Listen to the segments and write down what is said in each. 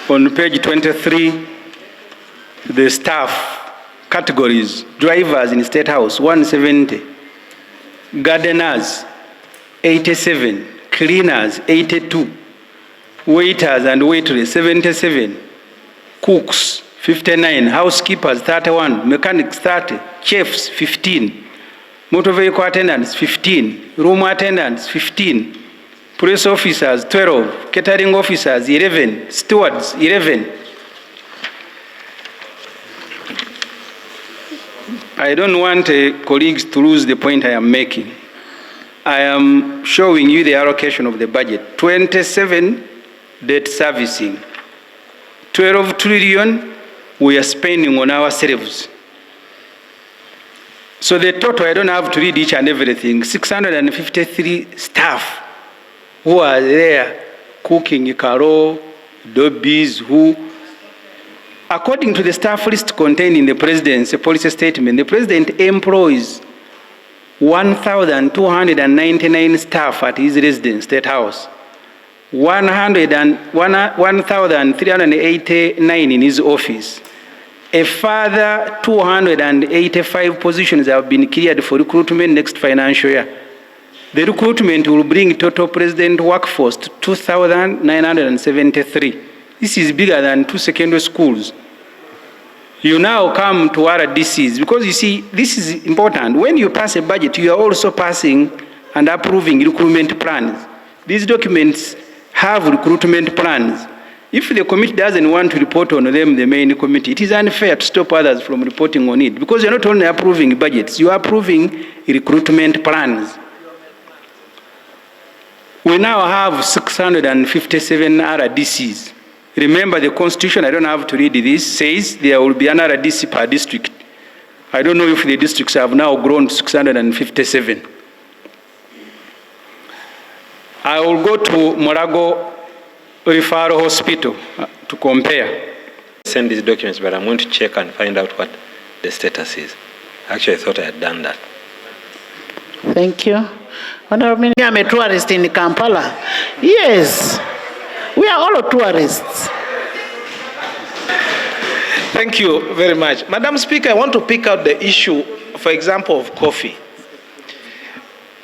On page 23, the staff categories: drivers in State House 170, gardeners 87, cleaners 82, waiters and waitresses 77, cooks 59, housekeepers 31, mechanics 30, chefs 15, motor vehicle attendants 15, room attendants 15, police officers 12, catering officers 11, stewards 11. I don't want colleagues to lose the point I am making. I am showing you the allocation of the budget. 27, debt servicing. 12 trillion we are spending on ourselves. So the total, I don't have to read each and everything, 653 staff who are there cooking, karo, dobbies, who, according to the staff list contained in the president's policy statement, the president employs 1,299 staff at his residence, State House, 1,389 in his office. A further 285 positions have been cleared for recruitment next financial year. The recruitment will bring total president workforce to 2,973. This is bigger than 2 secondary schools. You now come to RDCs, because you see, this is important. When you pass a budget, you are also passing and approving recruitment plans. These documents have recruitment plans. If the committee doesn't want to report on them, the main committee, it is unfair to stop others from reporting on it, because you're not only approving budgets, you are approving recruitment plans. We now have 657 RDCs. Remember, the Constitution, I don't have to read this, says there will be an RDC per district. I don't know if the districts have now grown to 657. I will go to Morago Referral Hospital to compare. Send these documents, but I'm going to check and find out what the status is. Actually, I thought I had done that. Thank you. Honorable, I'm a tourist in Kampala. Yes, we are all tourists. Thank you very much. Madam Speaker, I want to pick out the issue, for example, of coffee.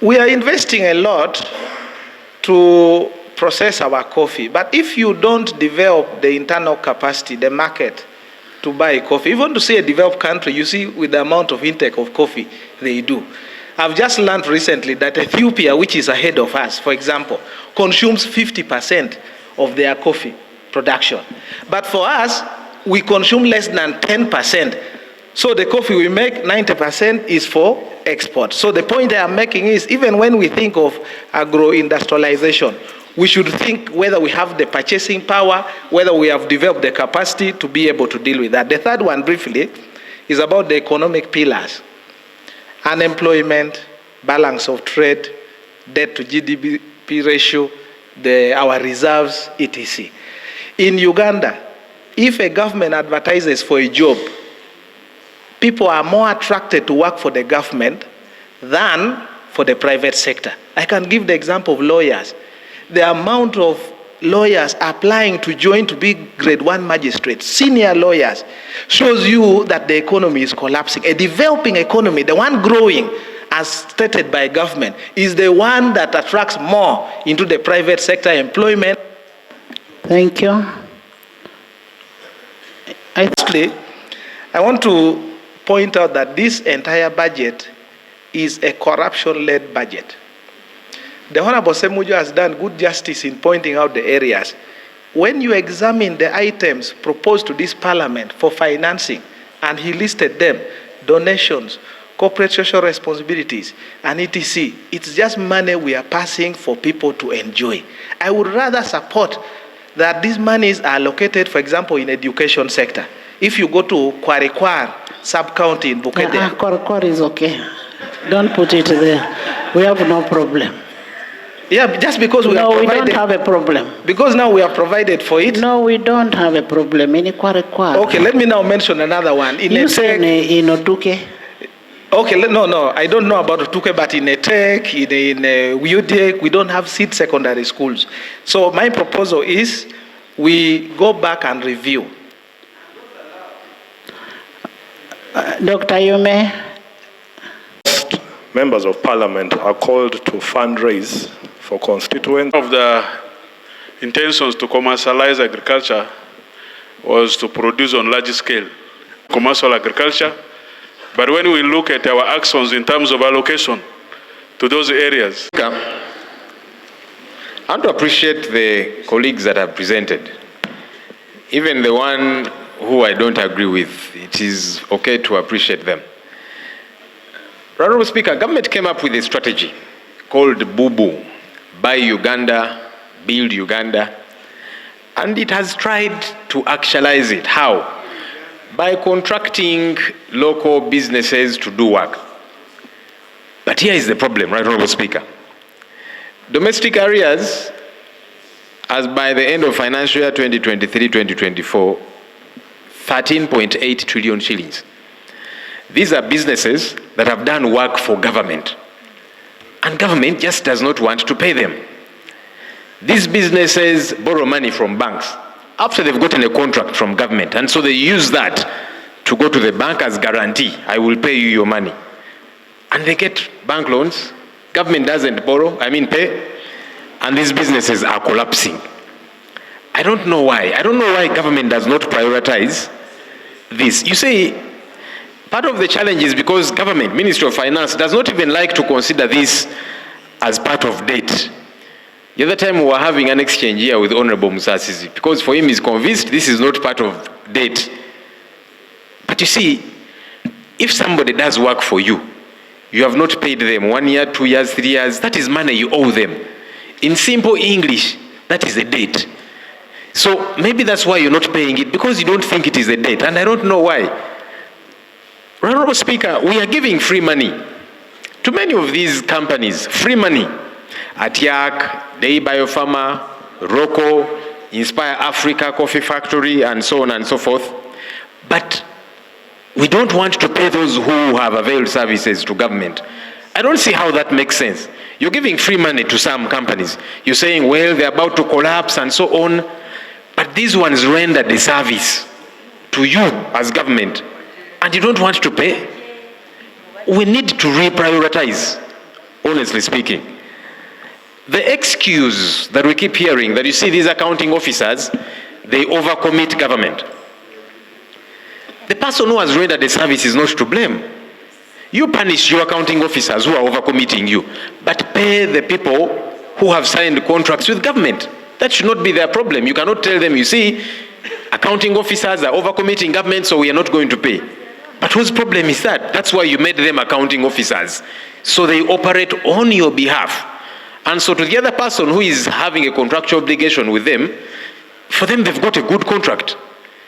We are investing a lot to process our coffee, but if you don't develop the internal capacity, the market to buy coffee, even to say a developed country, you see with the amount of intake of coffee they do. I've just learned recently that Ethiopia, which is ahead of us, for example, consumes 50% of their coffee production. But for us, we consume less than 10%. So the coffee we make, 90% is for export. So the point I am making is, even when we think of agro-industrialization, we should think whether we have the purchasing power, whether we have developed the capacity to be able to deal with that. The third one, briefly, is about the economic pillars. Unemployment, balance of trade, debt to GDP ratio, our reserves, etc. In Uganda, if a government advertises for a job, people are more attracted to work for the government than for the private sector. I can give the example of lawyers. The amount of lawyers applying to join to be grade 1 magistrates, senior lawyers, shows you that the economy is collapsing. A developing economy, the one growing as stated by government, is the one that attracts more into the private sector employment. Thank you. Lastly, I want to point out that this entire budget is a corruption-led budget. The Honorable Semujju has done good justice in pointing out the areas. When you examine the items proposed to this parliament for financing, and he listed them, donations, corporate social responsibilities, and etc., it's just money we are passing for people to enjoy. I would rather support that these monies are allocated, for example, in education sector. If you go to Kwarikwar sub-county in Bukedea. Kwarikwar is okay. Don't put it there. We have no problem. Yeah, just because we are provided. No, we don't have a problem. Because now we are provided for it. No, we don't have a problem. In Kwarikwar. Okay, let me now mention another one. You say in Otuke. Okay, no, I don't know about Otuke, but in Etek, in Wiudiek, we don't have seed secondary schools. So my proposal is we go back and review. Dr. Yume. Members of Parliament are called to fundraise for constituents. One of the intentions to commercialize agriculture was to produce on large scale commercial agriculture. But when we look at our actions in terms of allocation to those areas. I want to appreciate the colleagues that have presented. Even the one who I don't agree with, it is okay to appreciate them. Honorable Speaker, government came up with a strategy called BUBU, Buy Uganda, Build Uganda, and it has tried to actualize it. How? By contracting local businesses to do work. But here is the problem, right, Honorable Speaker. Domestic areas, as by the end of financial year 2023-2024, 13.8 trillion shillings. These are businesses that have done work for government, and government just does not want to pay them. These businesses borrow money from banks after they've gotten a contract from government, and so they use that to go to the bank as guarantee, I will pay you your money. And they get bank loans, government doesn't pay, and these businesses are collapsing. I don't know why. I don't know why government does not prioritize this. You see, part of the challenge is because government, Ministry of Finance, does not even like to consider this as part of debt. The other time we were having an exchange here with Honorable Musasizi, because for him he's convinced this is not part of debt. But you see, if somebody does work for you, you have not paid them 1 year, 2 years, 3 years, that is money you owe them. In simple English, that is a debt. So maybe that's why you're not paying it, because you don't think it is a debt, and I don't know why. Honorable Speaker, we are giving free money to many of these companies, free money. Atiak, Day Biopharma, Rocco, Inspire Africa Coffee Factory, and so on and so forth. But we don't want to pay those who have availed services to government. I don't see how that makes sense. You're giving free money to some companies. You're saying, well, they're about to collapse and so on. But these ones render the service to you as government, and you don't want to pay. We need to reprioritize, honestly speaking. The excuse that we keep hearing, that you see these accounting officers, they overcommit government. The person who has rendered the service is not to blame. You punish your accounting officers who are overcommitting you, but pay the people who have signed contracts with government. That should not be their problem. You cannot tell them, you see, accounting officers are overcommitting government, so we are not going to pay. But whose problem is that? That's why you made them accounting officers. So they operate on your behalf. And so to the other person who is having a contractual obligation with them, for them they've got a good contract.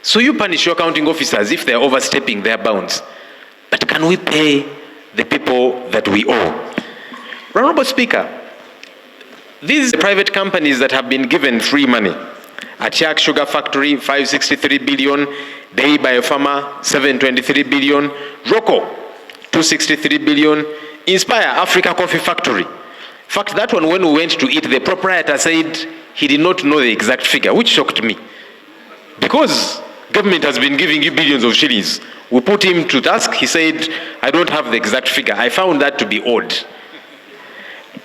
So you punish your accounting officers if they're overstepping their bounds. But can we pay the people that we owe? Honorable Speaker, these private companies that have been given free money, Atiak Sugar Factory, 563 billion, Day Biopharma, 723 billion, Rocco, 263 billion, Inspire Africa Coffee Factory. In fact, that one, when we went to eat, the proprietor said he did not know the exact figure, which shocked me. Because government has been giving you billions of shillings. We put him to task, he said, I don't have the exact figure. I found that to be odd.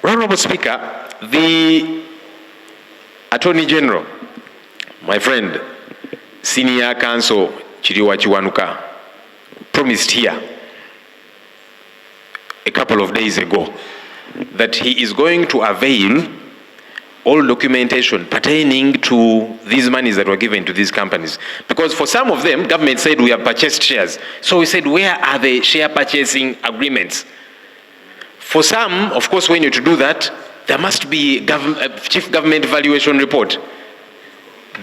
Honorable Speaker, the Attorney General, my friend, Senior Counsel Chiriwa Chiwanuka, promised here a couple of days ago that he is going to avail all documentation pertaining to these monies that were given to these companies. Because for some of them, government said we have purchased shares. So we said, where are the share purchasing agreements? For some, of course, when you to do that, there must be a chief government valuation report.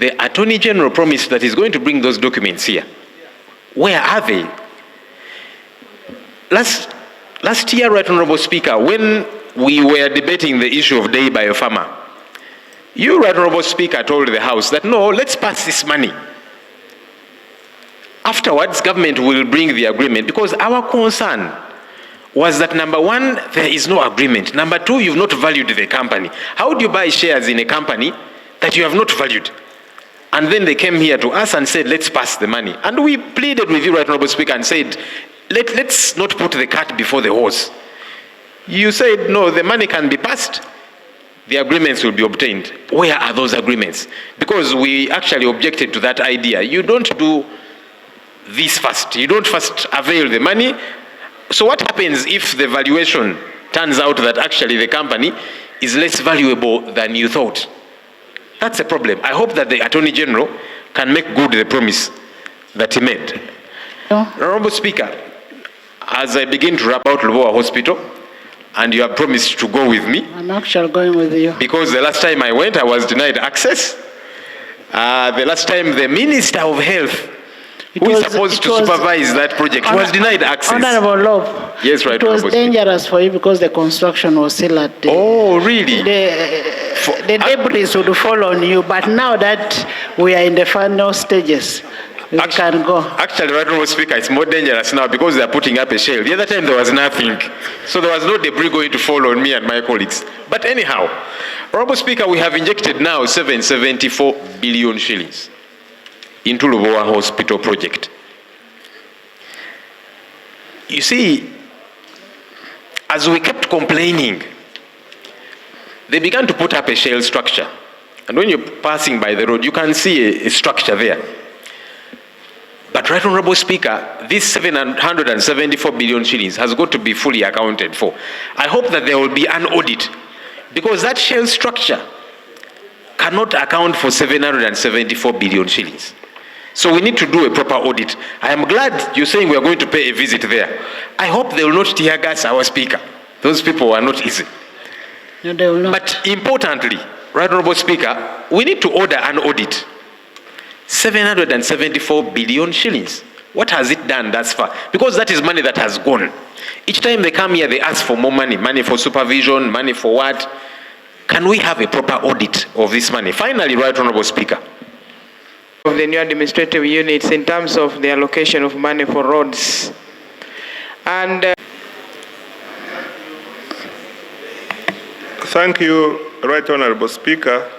The Attorney General promised that he's going to bring those documents here. Where are they? Last year, Right Honorable Speaker, when we were debating the issue of Day Biopharma, you, Right Honorable Speaker, told the House that no, let's pass this money. Afterwards, government will bring the agreement, because our concern was that, number one, there is no agreement. Number two, you've not valued the company. How do you buy shares in a company that you have not valued? And then they came here to us and said, let's pass the money. And we pleaded with you, Right Honorable Speaker, and said, let's not put the cart before the horse. You said, no, the money can be passed. The agreements will be obtained. Where are those agreements? Because we actually objected to that idea. You don't do this first. You don't first avail the money. So what happens if the valuation turns out that actually the company is less valuable than you thought? That's a problem. I hope that the Attorney General can make good the promise that he made. Honorable Speaker, as I begin to wrap out Lubowa Hospital, and you have promised to go with me. I'm actually going with you. Because the last time I went, I was denied access. The last time the Minister of Health, who is supposed to supervise that project, was denied access. Honorable Lob. Yes, right. It was dangerous for you because the construction was still at the... Oh, really? The debris would fall on you, but now that we are in the final stages, we can go. Actually, Right Honorable Speaker, it's more dangerous now because they are putting up a shell. The other time there was nothing. So there was no debris going to fall on me and my colleagues. But anyhow, Honorable Speaker, we have injected now 774 billion shillings into Lubowa Hospital project. You see, as we kept complaining, they began to put up a shell structure. And when you're passing by the road, you can see a structure there. But Right Honorable Speaker, this 774 billion shillings has got to be fully accounted for. I hope that there will be an audit, because that shell structure cannot account for 774 billion shillings. So we need to do a proper audit. I am glad you're saying we are going to pay a visit there. I hope they will not tear gas our Speaker. Those people are not easy. No, they will not. But importantly, Right Honorable Speaker, we need to order an audit. 774 billion shillings. What has it done thus far? Because that is money that has gone. Each time they come here, they ask for more money. Money for supervision, money for what? Can we have a proper audit of this money? Finally, Right Honorable Speaker. Of the new administrative units in terms of the allocation of money for roads. And Thank you, Right Honorable Speaker.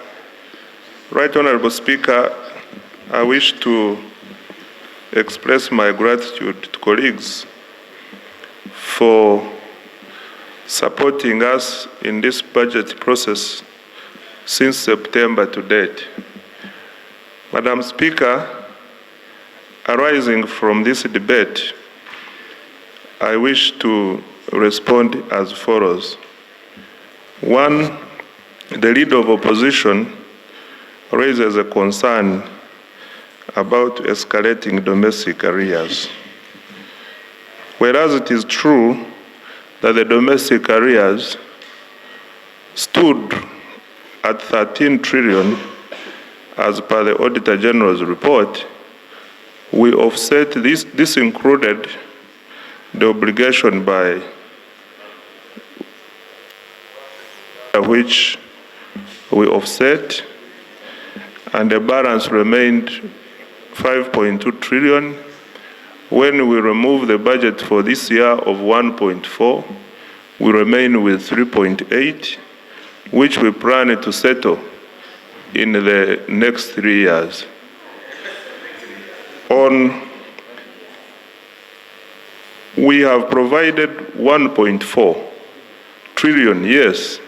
Right Honorable Speaker, I wish to express my gratitude to colleagues for supporting us in this budget process since September to date. Madam Speaker, arising from this debate, I wish to respond as follows. One, the leader of opposition raises a concern about escalating domestic arrears. Whereas it is true that the domestic arrears stood at 13 trillion as per the Auditor General's report, we offset this. This included the obligation by which we offset, and the balance remained 5.2 trillion. When we remove the budget for this year of 1.4, we remain with 3.8, which we plan to settle in the next 3 years. We have provided 1.4 trillion, yes.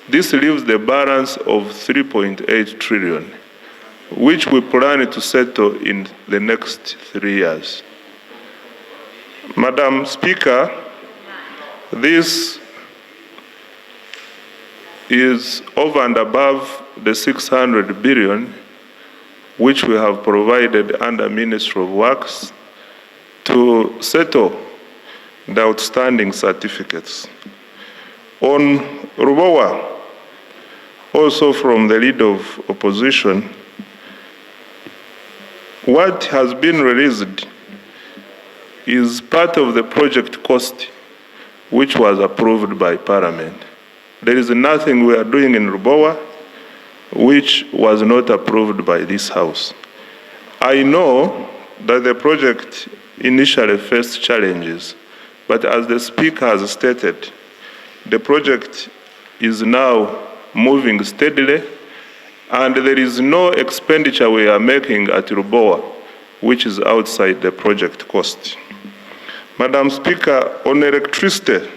This leaves the balance of 3.8 trillion, which we plan to settle in the next 3 years. Madam Speaker, this is over and above the 600 billion which we have provided under Ministry of Works to settle the outstanding certificates. On Lubowa, also from the leader of opposition, what has been released is part of the project cost which was approved by Parliament. There is nothing we are doing in Lubowa which was not approved by this House. I know that the project initially faced challenges, but as the Speaker has stated, the project is now moving steadily, and there is no expenditure we are making at Rubowa which is outside the project cost. Madam Speaker, on electricity,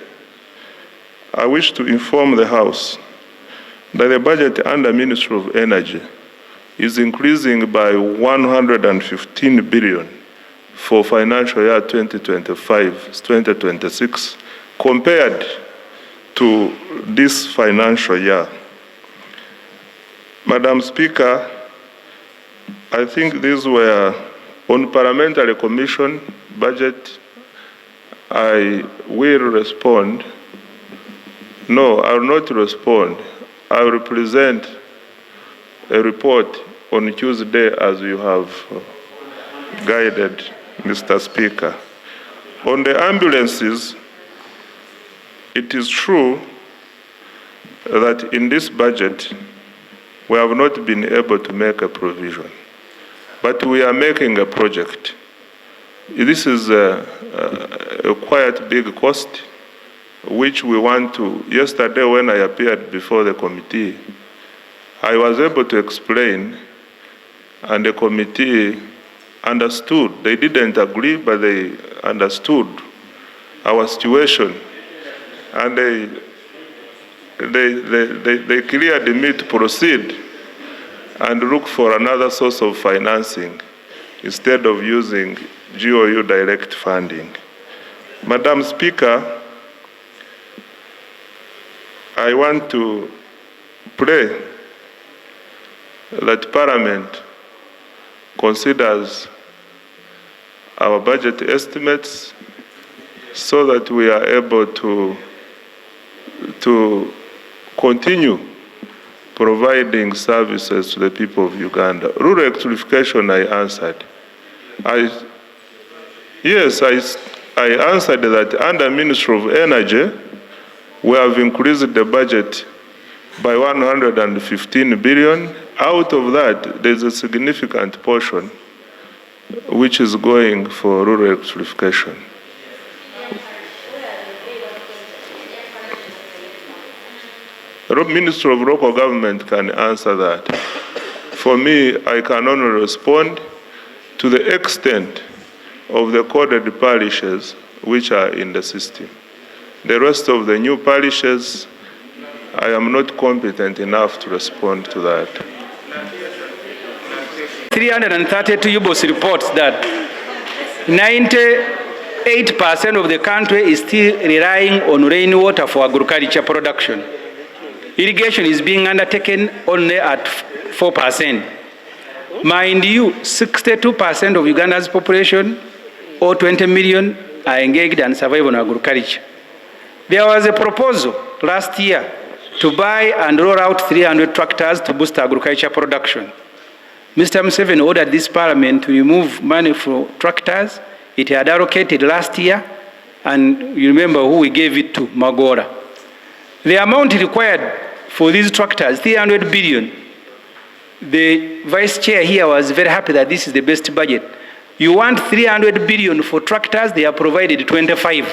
I wish to inform the House that the budget under Ministry of Energy is increasing by 115 billion for financial year 2025-2026 compared to this financial year. Madam Speaker, I think these were on parliamentary commission budget. I will respond. No, I will not respond. I will present a report on Tuesday as you have guided, Mr. Speaker. On the ambulances, it is true that in this budget, we have not been able to make a provision, but we are making a project. This is a quite big cost, which we want to. Yesterday, when I appeared before the committee, I was able to explain, and the committee understood. They didn't agree, but they understood our situation, and they cleared me to proceed and look for another source of financing instead of using GOU direct funding. Madam Speaker, I want to pray that Parliament considers our budget estimates so that we are able to continue providing services to the people of Uganda. Rural electrification, I answered. I answered that under Ministry of Energy, we have increased the budget by 115 billion. Out of that, there's a significant portion which is going for rural electrification. The Ministry of Local Government can answer that. For me, I can only respond to the extent of the coded parishes which are in the system. The rest of the new parishes, I am not competent enough to respond to that. 332 UBOS reports that 98% of the country is still relying on rainwater for agriculture production. Irrigation is being undertaken only at 4%. Mind you, 62% of Uganda's population, or 20 million, are engaged and survive on agriculture. There was a proposal last year to buy and roll out 300 tractors to boost agriculture production. Mr. Museveni ordered this parliament to remove money for tractors. It had allocated last year, and you remember who we gave it to, Magora. The amount required for these tractors, 300 billion. The vice chair here was very happy that this is the best budget. You want 300 billion for tractors, they have provided 25.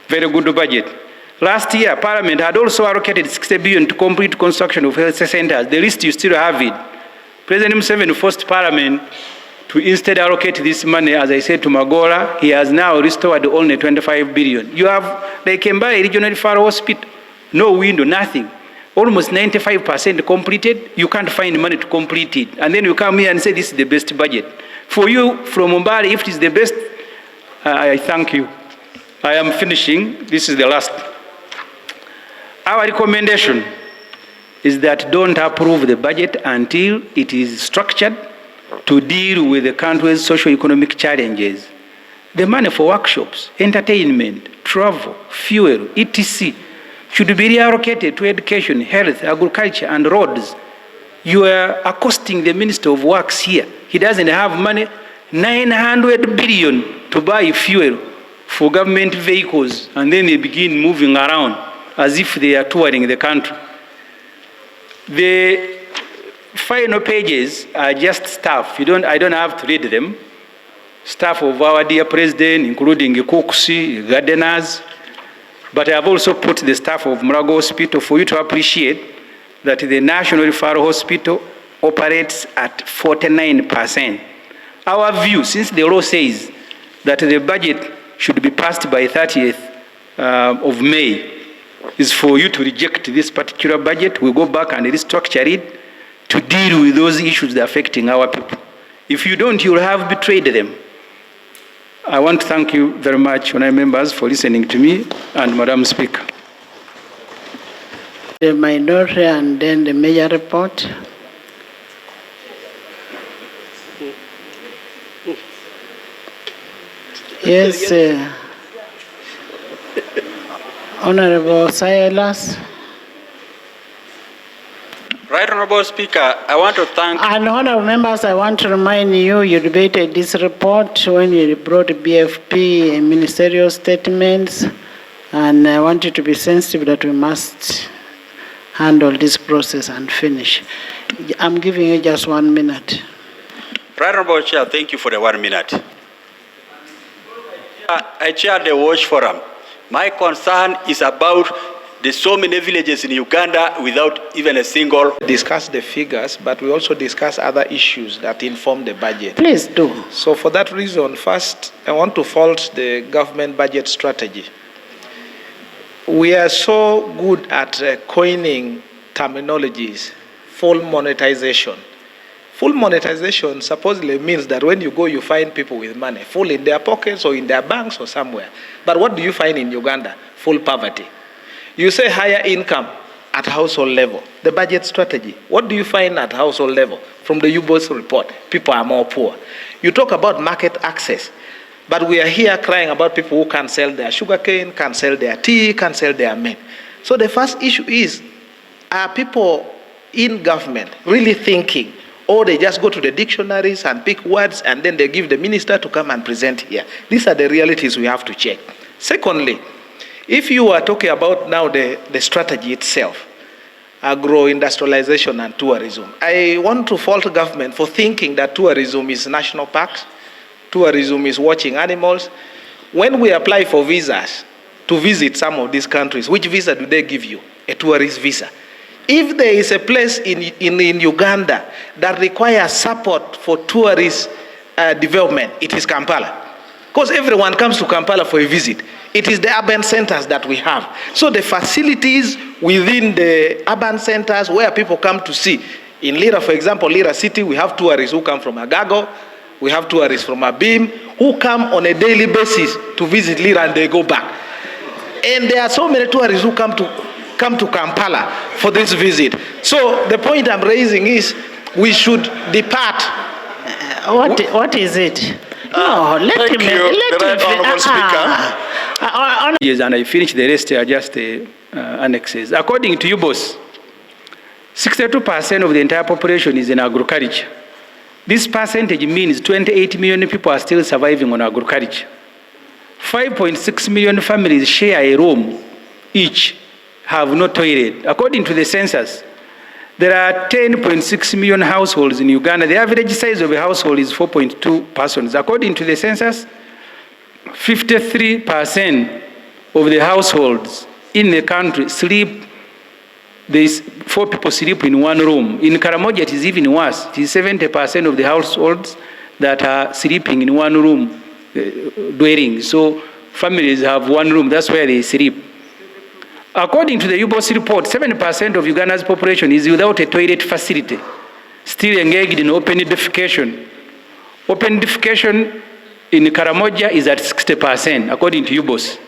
Very good budget. Last year, Parliament had also allocated 60 billion to complete construction of health centers. The list, you still have it. President Museveni forced Parliament to instead allocate this money, as I said, to Magora. He has now restored only 25 billion. You have, they can buy a regional referral hospital, no window, nothing. Almost 95% completed. You can't find money to complete it. And then you come here and say this is the best budget. For you, from Mbari, if it is the best, I thank you. I am finishing. This is the last. Our recommendation is that don't approve the budget until it is structured to deal with the country's socio-economic challenges. The money for workshops, entertainment, travel, fuel, etc. should be reallocated to education, health, agriculture, and roads. You are accosting the Minister of Works here. He doesn't have money, 900 billion to buy fuel for government vehicles, and then they begin moving around as if they are touring the country. The final pages are just stuff. I don't have to read them. Staff of our dear president, including cooks, gardeners, but I have also put the staff of Murago Hospital for you to appreciate that the National Referral Hospital operates at 49%. Our view, since the law says that the budget should be passed by 30th of May, is for you to reject this particular budget. We'll go back and restructure it to deal with those issues that are affecting our people. If you don't, you'll have betrayed them. I want to thank you very much, honourable members, for listening to me, and Madam Speaker. The minority and then the major report. Yes, Honorable Silas. Right Honorable Speaker, I want to thank... And honorable members, I want to remind you, you debated this report when you brought BFP and ministerial statements, and I want you to be sensitive that we must handle this process and finish. I'm giving you just 1 minute. Right Honorable Chair, thank you for the 1 minute. I chair the Watch Forum. My concern is about the so many villages in Uganda without even a single... Discuss the figures, but we also discuss other issues that inform the budget. Please do. So for that reason, first, I want to fault the government budget strategy. We are so good at coining terminologies, full monetization. Full monetization supposedly means that when you go, you find people with money, full in their pockets or in their banks or somewhere. But what do you find in Uganda? Full poverty. You say higher income at household level. The budget strategy. What do you find at household level? From the UBOS report, people are more poor. You talk about market access, but we are here crying about people who can't sell their sugarcane, can't sell their tea, can't sell their milk. So the first issue is, are people in government really thinking, or they just go to the dictionaries and pick words and then they give the minister to come and present here? These are the realities we have to check. Secondly, if you are talking about now the strategy itself, agro-industrialization and tourism, I want to fault government for thinking that tourism is national parks, tourism is watching animals. When we apply for visas to visit some of these countries, which visa do they give you? A tourist visa. If there is a place in Uganda that requires support for tourist development, it is Kampala. Because everyone comes to Kampala for a visit. It is the urban centers that we have. So the facilities within the urban centers where people come to see. In Lira, for example, Lira City, we have tourists who come from Agago. We have tourists from Abim who come on a daily basis to visit Lira and they go back. And there are so many tourists who come to Kampala for this visit. So the point I'm raising is we should depart. What is it? No, let him. Yes, and I finished the rest are just annexes. According to you, boss, 62% of the entire population is in agriculture. This percentage means 28 million people are still surviving on agriculture. 5.6 million families share a room each, have no toilet. According to the census, there are 10.6 million households in Uganda. The average size of a household is 4.2 persons. According to the census, 53% of the households in the country sleep, 4 people sleep in one room. In Karamoja, it is even worse. It is 70% of the households that are sleeping in one room dwelling. So families have one room, that's where they sleep. According to the UBOS report, 7% of Uganda's population is without a toilet facility, still engaged in open defecation. Open defecation in Karamoja is at 60%, according to UBOS.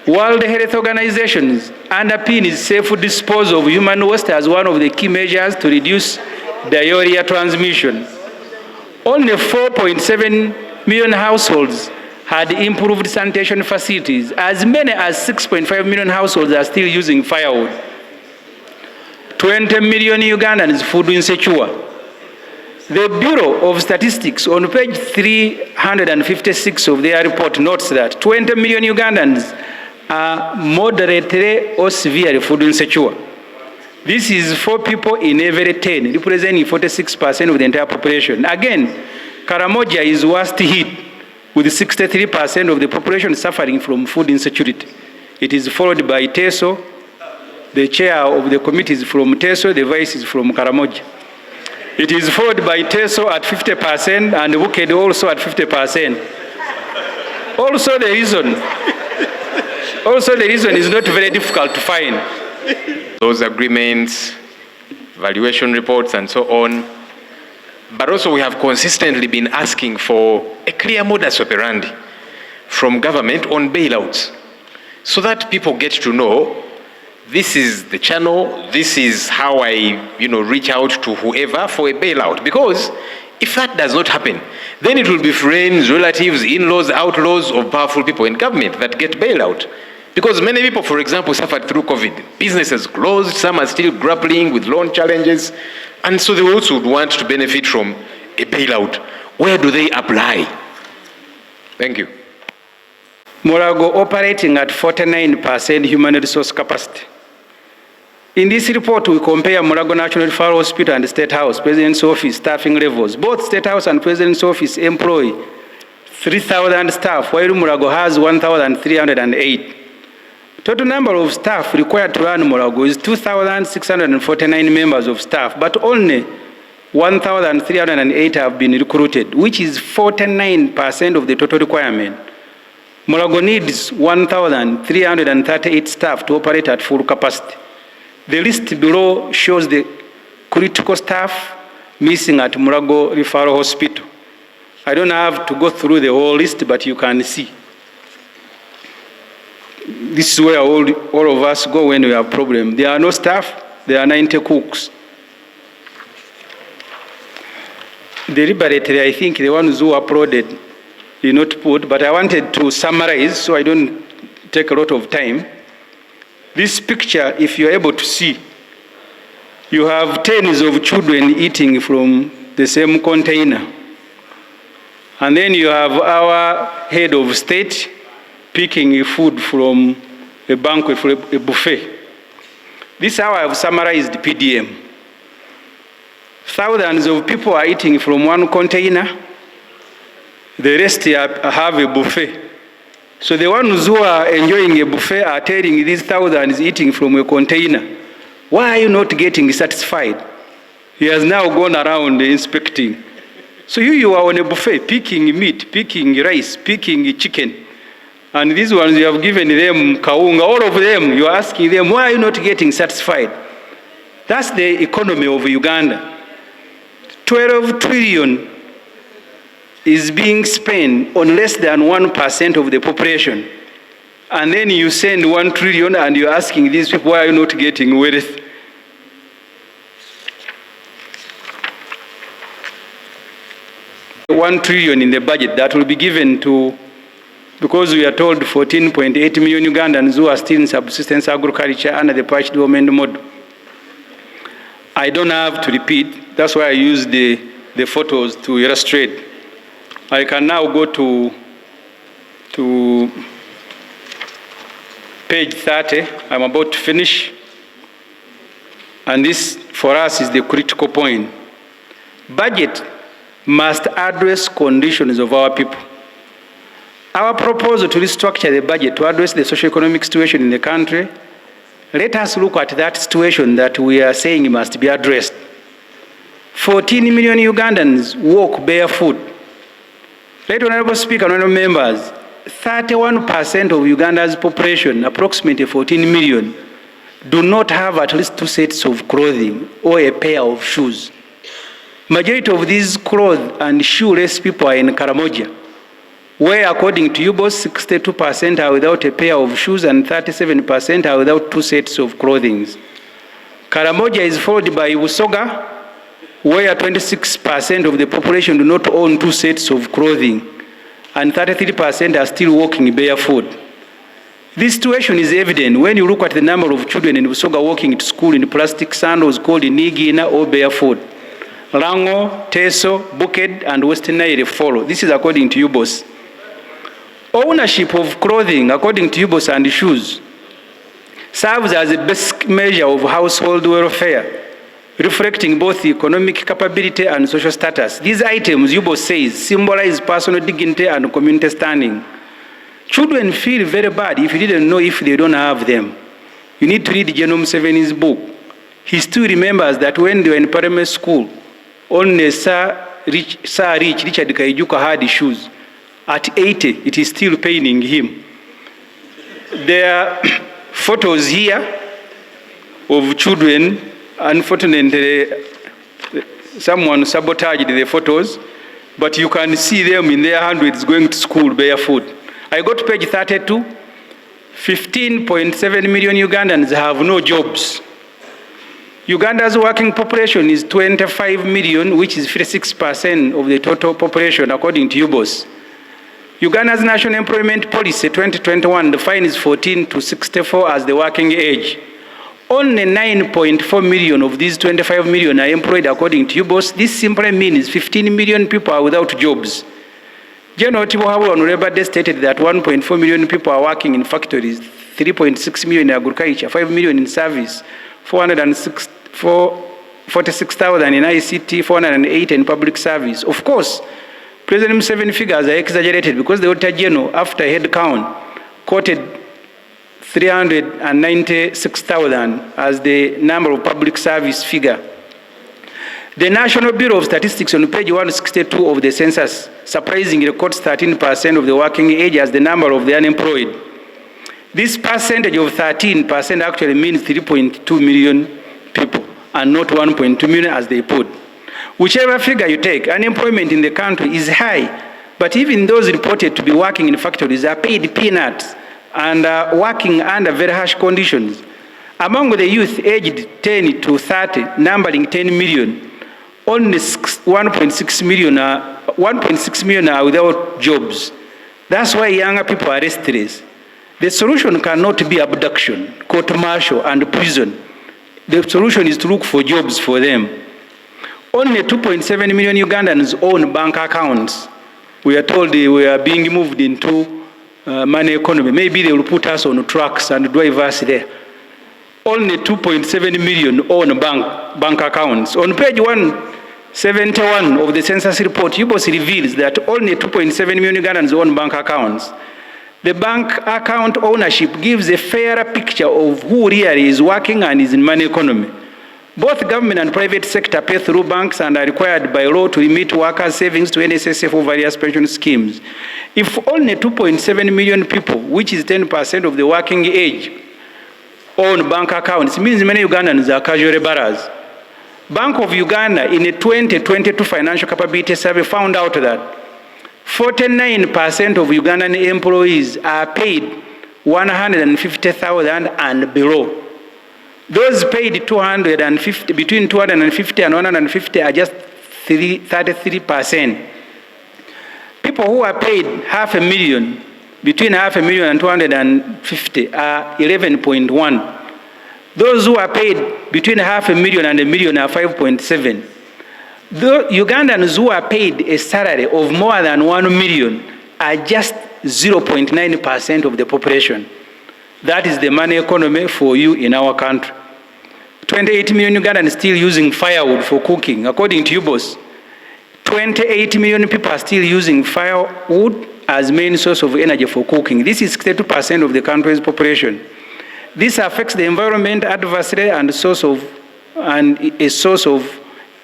World Health Organization's underpins safe disposal of human waste as one of the key measures to reduce diarrhea transmission. Only 4.7 million households had improved sanitation facilities. As many as 6.5 million households are still using firewood. 20 million Ugandans food insecure. The Bureau of Statistics on page 356 of their report notes that 20 million Ugandans are moderately or severely food insecure. This is 4 people in every 10, representing 46% of the entire population. Again, Karamoja is worst hit, with 63% of the population suffering from food insecurity. It is followed by Teso, The chair of the committee is from Teso, the vice is from Karamoja. It is followed by Teso at 50% and Buked also at 50%. Also the reason is not very difficult to find. Those agreements, valuation reports and so on. But also we have consistently been asking for a clear modus operandi from government on bailouts so that people get to know this is the channel, this is how I reach out to whoever for a bailout. Because if that does not happen, then it will be friends, relatives, in-laws, outlaws of powerful people in government that get bailout. Because many people, for example, suffered through COVID. Businesses closed, some are still grappling with loan challenges, and so they also would want to benefit from a bailout. Where do they apply? Thank you. Mulago operating at 49% human resource capacity. In this report, we compare Mulago National Referral Hospital and State House, President's Office, staffing levels. Both State House and President's Office employ 3,000 staff, while Mulago has 1,308. Total number of staff required to run Mulago is 2,649 members of staff, but only 1,308 have been recruited, which is 49% of the total requirement. Mulago needs 1,338 staff to operate at full capacity. The list below shows the critical staff missing at Mulago Referral Hospital. I don't have to go through the whole list, but you can see. This is where all of us go when we have problems. There are no staff, there are 90 cooks. Deliberately, I think the ones who uploaded did not put, but I wanted to summarize so I don't take a lot of time. This picture, if you're able to see, you have tens of children eating from the same container. And then you have our head of state picking food from a banquet, from a buffet. This is how I have summarized PDM. Thousands of people are eating from one container. The rest have a buffet. So the ones who are enjoying a buffet are telling these thousands eating from a container, why are you not getting satisfied? He has now gone around inspecting. So you are on a buffet, picking meat, picking rice, picking chicken. And these ones, you have given them kaunga, all of them, you are asking them, why are you not getting satisfied? That's the economy of Uganda. 12 trillion is being spent on less than 1% of the population. And then you send 1 trillion and you're asking these people, why are you not getting wealth? $1 trillion in the budget that will be given to, because we are told 14.8 million Ugandans who are still in subsistence agriculture under the patch development model. I don't have to repeat, that's why I use the photos to illustrate. I can now go to page 30. I'm about to finish. And this, for us, is the critical point. Budget must address conditions of our people. Our proposal to restructure the budget to address the socio-economic situation in the country, let us look at that situation that we are saying must be addressed. 14 million Ugandans walk barefoot. Right, Honorable Speaker, Honorable Members, 31% of Uganda's population, approximately 14 million, do not have at least 2 sets of clothing or a pair of shoes. Majority of these clothes and shoeless people are in Karamoja, where according to UBOS, 62% are without a pair of shoes and 37% are without 2 sets of clothing. Karamoja is followed by Usoga, where 26% of the population do not own 2 sets of clothing, and 33% are still walking barefoot. This situation is evident when you look at the number of children in Usoga walking to school in plastic sandals called Nigina or barefoot. Rango, Teso, Buked, and Western Nile follow. This is according to UBOS. Ownership of clothing, according to UBOS, and shoes serves as a basic measure of household welfare, reflecting both economic capability and social status. These items, UBOS says, symbolize personal dignity and community standing. Children feel very bad if you didn't know if they don't have them. You need to read General Museveni's book. He still remembers that when they were in primary school, only Sir Richard Kaijuka had shoes. At 80, it is still paining him. There are photos here of children. Unfortunately, someone sabotaged the photos, but you can see them in their hundreds going to school barefoot. I got to page 32. 15.7 million Ugandans have no jobs. Uganda's working population is 25 million, which is 56% of the total population, according to UBOS. Uganda's National Employment Policy 2021 defines 14 to 64 as the working age. Only 9.4 million of these 25 million are employed, according to UBOS. This simply means 15 million people are without jobs. General Tibohabu on Labor Day stated that 1.4 million people are working in factories, 3.6 million in agriculture, 5 million in service, 46,000 in ICT, 408 in public service. Of course, President Museveni figures are exaggerated because the Auditor General, after head count, quoted 396,000 as the number of public service figure. The National Bureau of Statistics on page 162 of the census surprisingly quotes 13% of the working age as the number of the unemployed. This percentage of 13% actually means 3.2 million people and not 1.2 million as they put. Whichever figure you take, unemployment in the country is high, but even those reported to be working in factories are paid peanuts and are working under very harsh conditions. Among the youth aged 10 to 30, numbering 10 million, only 1.6 million are without jobs. That's why younger people are restless. The solution cannot be abduction, court-martial, and prison. The solution is to look for jobs for them. Only 2.7 million Ugandans own bank accounts. We are told we are being moved into money economy. Maybe they will put us on trucks and drivers there. Only 2.7 million own bank accounts. On page 171 of the census report, UBOS reveals that only 2.7 million Ugandans own bank accounts. The bank account ownership gives a fairer picture of who really is working and is in money economy. Both government and private sector pay through banks and are required by law to remit workers' savings to NSSF or various pension schemes. If only 2.7 million people, which is 10% of the working age, own bank accounts, it means many Ugandans are casual laborers. Bank of Uganda in a 2022 financial capability survey found out that 49% of Ugandan employees are paid 150,000 and below. Those paid between 250 and 150 are just 33%. People who are paid $500,000, between $500,000 and 250 are 11.1. Those who are paid between $500,000 and $1 million are 5.7. The Ugandans who are paid a salary of more than 1 million are just 0.9% of the population. That is the money economy for you in our country. 28 million Ugandans still using firewood for cooking. According to UBOS, 28 million people are still using firewood as main source of energy for cooking. This is 32% of the country's population. This affects the environment adversely and a source of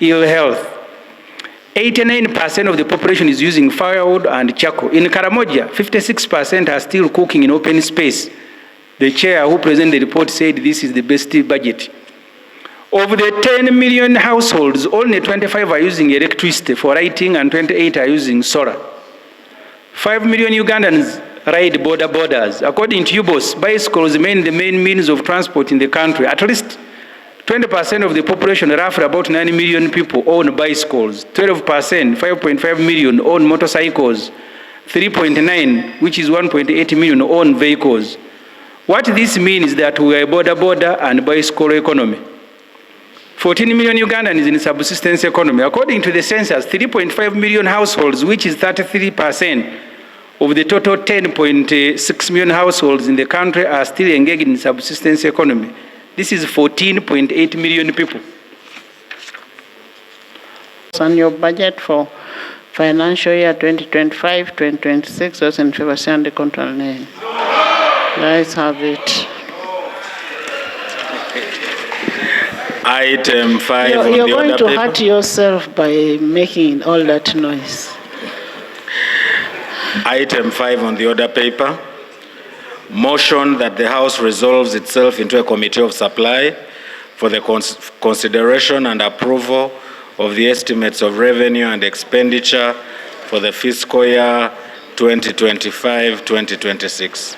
ill health. 89% of the population is using firewood and charcoal. In Karamoja, 56% are still cooking in open space. The chair who presented the report said this is the best budget. Of the 10 million households, only 25 are using electricity for lighting and 28 are using solar. 5 million Ugandans ride borders. According to UBOS, bicycles remain the main means of transport in the country. At least 20% of the population, roughly about 9 million people, own bicycles. 12%, 5.5 million, own motorcycles. 3.9, which is 1.8 million, own vehicles. What this means is that we are a border and bicycle economy. 14 million Ugandans in subsistence economy. According to the census, 3.5 million households, which is 33% of the total 10.6 million households in the country, are still engaged in subsistence economy. This is 14.8 million people. On your budget for financial year 2025-2026, those in favor say and the contrary nay. The ayes have it. Item 5 on You're the going order to paper. hurt yourself by making all that noise. Item 5 on the order paper. Motion that the House resolves itself into a committee of supply for the consideration and approval of the estimates of revenue and expenditure for the fiscal year 2025-2026.